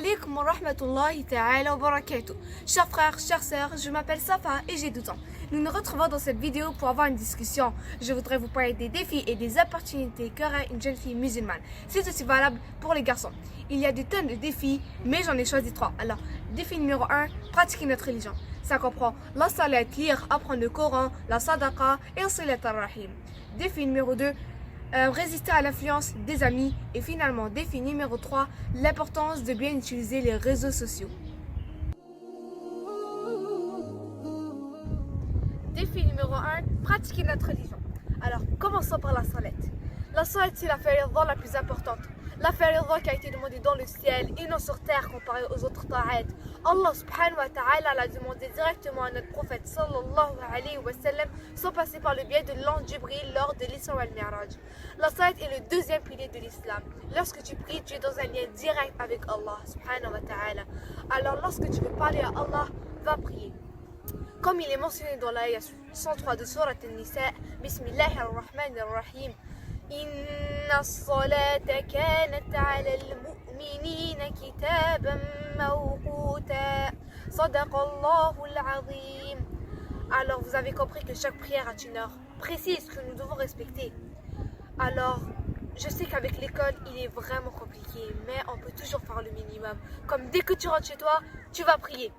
alaikum wa rahmatullahi ta'ala wa barakatuh. Chers frères, chères sœurs, je m'appelle Safa et j'ai 12 ans. Nous nous retrouvons dans cette vidéo pour avoir une discussion. Je voudrais vous parler des défis et des opportunités qu'aurait une jeune fille musulmane. C'est aussi valable pour les garçons. Il y a des tonnes de défis, mais j'en ai choisi 3. Alors, défi numéro 1, pratiquer notre religion. Ça comprend la salat, lire, apprendre le Coran, la sadaqa et le silat ar-rahim. Défi numéro 2, résister à l'influence des amis. Et finalement, défi numéro 3, l'importance de bien utiliser les réseaux sociaux. Défi numéro 1, pratiquer notre religion. Alors, commençons par la salat. La salat, c'est la fariḍa la plus importante. La fariḍa qui a été demandée dans le ciel et non sur terre comparée aux autres ta'at. Allah subhanahu wa ta'ala l'a demandé directement à notre prophète sallallahu alayhi wa sallam sans passer par le biais de l'ange Jibril lors de l'Isra wal Mi'raj. La salat est le deuxième pilier de l'islam. Lorsque tu pries, tu es dans un lien direct avec Allah subhanahu wa ta'ala. Alors lorsque tu veux parler à Allah, va prier. Comme il est mentionné dans l'ayah 103 de Surat An-Nisa, Bismillahir-Rahmanir-Rahim. Inna as-salata kanat 'ala al-mu'minina kitaban mawquta. Sadaqallahu al-'azim. Alors vous avez compris que chaque prière a une heure précise que nous devons respecter. Alors, je sais qu'avec l'école, il est vraiment compliqué, mais on peut toujours faire le minimum. Comme dès que tu rentres chez toi, tu vas prier.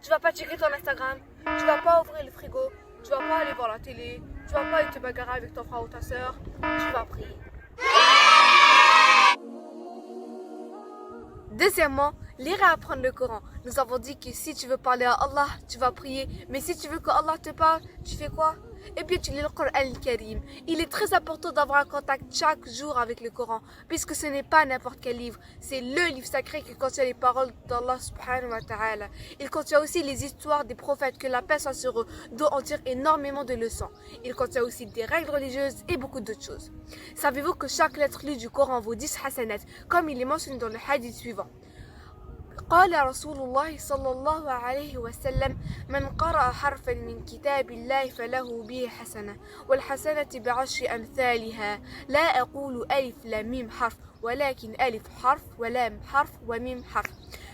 Tu vas pas checker ton Instagram, tu vas pas ouvrir le frigo, tu vas pas aller voir la télé, tu vas pas aller te bagarrer avec ton frère ou ta soeur, tu vas prier. Deuxièmement, lire et apprendre le Coran. Nous avons dit que si tu veux parler à Allah, tu vas prier. Mais si tu veux que Allah te parle, tu fais quoi? Eh bien, tu lis le Coran al-Karim. Il est très important d'avoir un contact chaque jour avec le Coran, puisque ce n'est pas n'importe quel livre. C'est le livre sacré qui contient les paroles d'Allah subhanahu wa ta'ala. Il contient aussi les histoires des prophètes, que la paix soit sur eux, dont on tire énormément de leçons. Il contient aussi des règles religieuses et beaucoup d'autres choses. Savez-vous que chaque lettre lue du Coran vaut 10 hasanat, comme il est mentionné dans le hadith suivant. قال رسول الله صلى الله عليه وسلم من قرأ حرفا من كتاب الله فله به حسنة والحسنة بعشر أمثالها لا أقول ألف لام ميم حرف ولكن ألف حرف ولام حرف وميم حرف.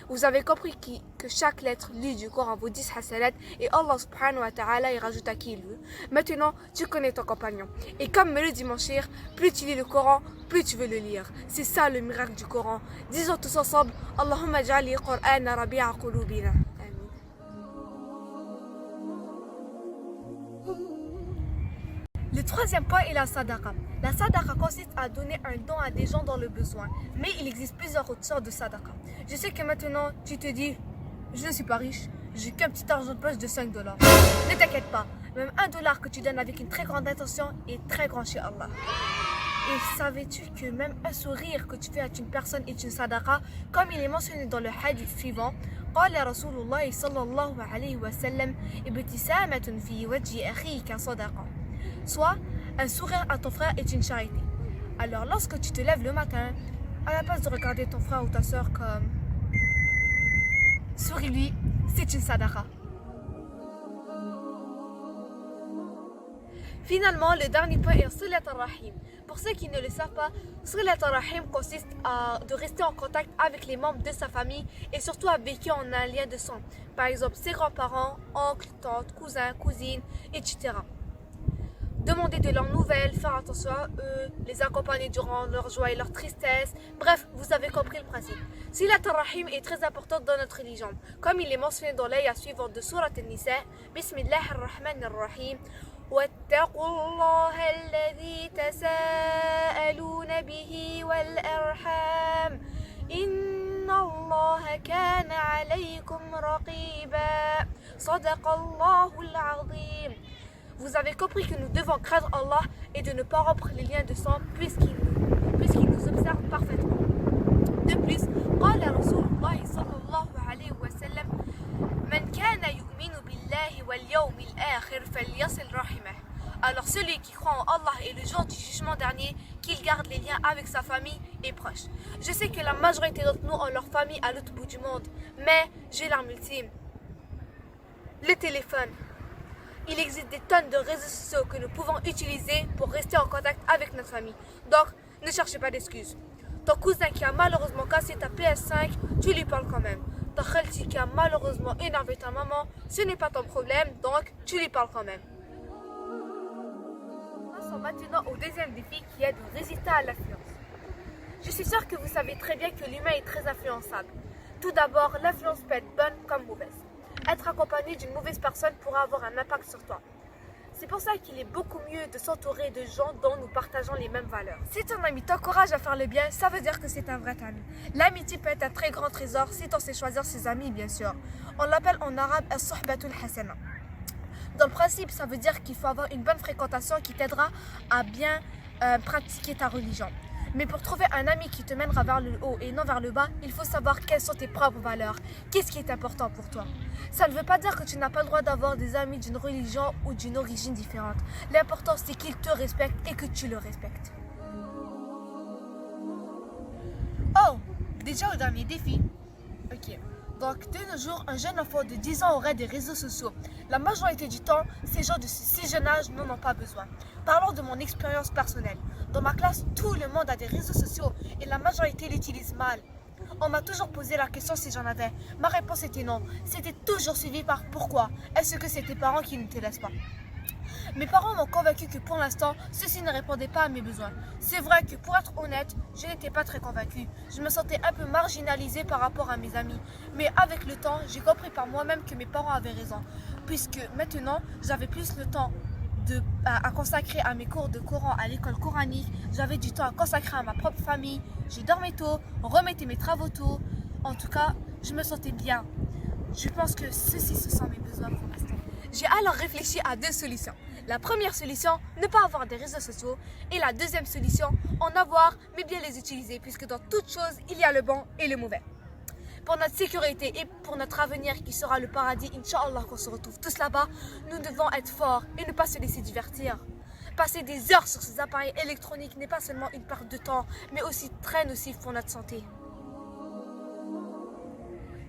Vous avez compris que chaque lettre lue du Coran vaut 10 hasanat et Allah subhanahu wa ta'ala y rajoute à qui il veut. Maintenant, tu connais ton compagnon. Et comme me le dit mon cher, plus tu lis le Coran, plus tu veux le lire. C'est ça le miracle du Coran. Disons tous ensemble, Allahumma ja'ali Qur'ana rabi'a qulubina. Le troisième point est la sadaqa. La sadaqa consiste à donner un don à des gens dans le besoin. Mais il existe plusieurs autres sortes de sadaqa. Je sais que maintenant, tu te dis, je ne suis pas riche, j'ai qu'un petit argent de poche de 5 $. Ne t'inquiète pas, même $1 que tu donnes avec une très grande intention est très grand chez Allah. Et savais-tu que même un sourire que tu fais à une personne est une sadaqa, comme il est mentionné dans le hadith suivant. قال رسول الله صلى الله عليه وسلم ابتسامة في وجه أخيك صدقة. Soit, un sourire à ton frère est une charité. Alors, lorsque tu te lèves le matin, à la place de regarder ton frère ou ta soeur comme souris-lui, c'est une sadaqa. Finalement, le dernier point est silat ar-rahim. Pour ceux qui ne le savent pas, silat ar-rahim consiste de rester en contact avec les membres de sa famille et surtout avec qui on a un lien de sang. Par exemple, ses grands-parents, oncles, tantes, cousins, cousines, etc. Demander de leurs nouvelles, faire attention à eux, les accompagner durant leur joie et leur tristesse. Bref, vous avez compris le principe. Silat ar-rahim est très importante dans notre religion. Comme il est mentionné dans l'ayah suivante de Surat An-Nisa, Bismillahir-Rahmanir-Rahim. واتقوا الله الذي تساءلون به والأرحام إن الله كان عليكم رقيبا صدق الله العظيم. Vous avez compris que nous devons craindre Allah et de ne pas rompre les liens de sang puisqu'il nous observe parfaitement. De plus, قال رسول الله صلى الله عليه وسلم من كان يؤمن بالله واليوم الآخر فليصل رحمه. Alors celui qui croit en Allah et le jour du jugement dernier, qu'il garde les liens avec sa famille et proches. Je sais que la majorité d'entre nous ont leur famille à l'autre bout du monde, mais j'ai l'arme ultime, le téléphone. Il existe des tonnes de réseaux sociaux que nous pouvons utiliser pour rester en contact avec notre famille. Donc, ne cherchez pas d'excuses. Ton cousin qui a malheureusement cassé ta PS5, tu lui parles quand même. Ta khalti qui a malheureusement énervé ta maman, ce n'est pas ton problème, donc tu lui parles quand même. Passons maintenant au deuxième défi qui est de résister à l'influence. Je suis sûre que vous savez très bien que l'humain est très influençable. Tout d'abord, l'influence peut être bonne comme mauvaise. Être accompagné d'une mauvaise personne pourra avoir un impact sur toi. C'est pour ça qu'il est beaucoup mieux de s'entourer de gens dont nous partageons les mêmes valeurs. Si ton ami t'encourage à faire le bien, ça veut dire que c'est un vrai ami. L'amitié peut être un très grand trésor si on sait choisir ses amis, bien sûr. On l'appelle en arabe as-sohbatul hasana. Dans le principe, ça veut dire qu'il faut avoir une bonne fréquentation qui t'aidera à bien pratiquer ta religion. Mais pour trouver un ami qui te mènera vers le haut et non vers le bas, il faut savoir quelles sont tes propres valeurs. Qu'est-ce qui est important pour toi? Ça ne veut pas dire que tu n'as pas le droit d'avoir des amis d'une religion ou d'une origine différente. L'important, c'est qu'ils te respectent et que tu le respectes. Oh, déjà au dernier défi. Ok. Donc, de nos jours, un jeune enfant de 10 ans aurait des réseaux sociaux. La majorité du temps, ces gens de si jeune âge n'en ont pas besoin. Parlons de mon expérience personnelle. Dans ma classe, tout le monde a des réseaux sociaux et la majorité l'utilise mal. On m'a toujours posé la question si j'en avais. Ma réponse était non. C'était toujours suivi par pourquoi. Est-ce que c'est tes parents qui ne te laissent pas? Mes parents m'ont convaincu que pour l'instant, ceci ne répondait pas à mes besoins. C'est vrai que pour être honnête, je n'étais pas très convaincue. Je me sentais un peu marginalisée par rapport à mes amis. Mais avec le temps, j'ai compris par moi-même que mes parents avaient raison. Puisque maintenant, j'avais plus le temps à consacrer à mes cours de Coran à l'école coranique. J'avais du temps à consacrer à ma propre famille. Je dormais tôt, remettais mes travaux tôt. En tout cas, je me sentais bien. Je pense que ceci, ce sont mes besoins pour l'instant. J'ai alors réfléchi à deux solutions. La première solution, ne pas avoir des réseaux sociaux. Et la deuxième solution, en avoir, mais bien les utiliser. Puisque dans toute chose, il y a le bon et le mauvais. Pour notre sécurité et pour notre avenir qui sera le paradis, Inch'Allah, qu'on se retrouve tous là-bas, nous devons être forts et ne pas se laisser divertir. Passer des heures sur ces appareils électroniques n'est pas seulement une perte de temps, mais aussi très nocif pour notre santé.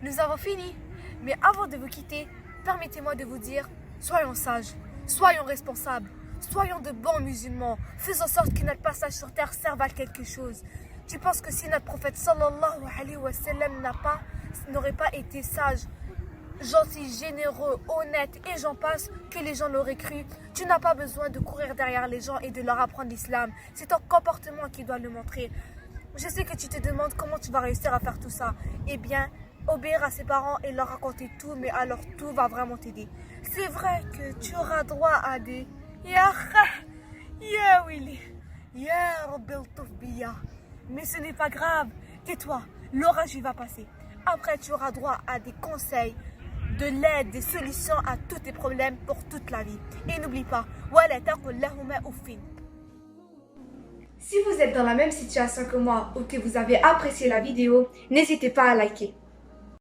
Nous avons fini, mais avant de vous quitter, permettez-moi de vous dire, soyons sages, soyons responsables, soyons de bons musulmans, faisons en sorte que notre passage sur terre serve à quelque chose. Tu penses que si notre prophète sallallahu alayhi wa sallam n'aurait pas été sage, gentil, généreux, honnête et j'en passe, que les gens l'auraient cru? Tu n'as pas besoin de courir derrière les gens et de leur apprendre l'islam. C'est ton comportement qui doit le montrer. Je sais que tu te demandes comment tu vas réussir à faire tout ça. Eh bien, obéir à ses parents et leur raconter tout, mais alors tout va vraiment t'aider. C'est vrai que tu auras droit à des Ya Willy, Ya Rabbil Tufbiya. Mais ce n'est pas grave, tais-toi, l'orage il va passer. Après tu auras droit à des conseils, de l'aide, des solutions à tous tes problèmes pour toute la vie. Et n'oublie pas, Wala taqul lahuma uffin. Si vous êtes dans la même situation que moi ou que vous avez apprécié la vidéo, n'hésitez pas à liker.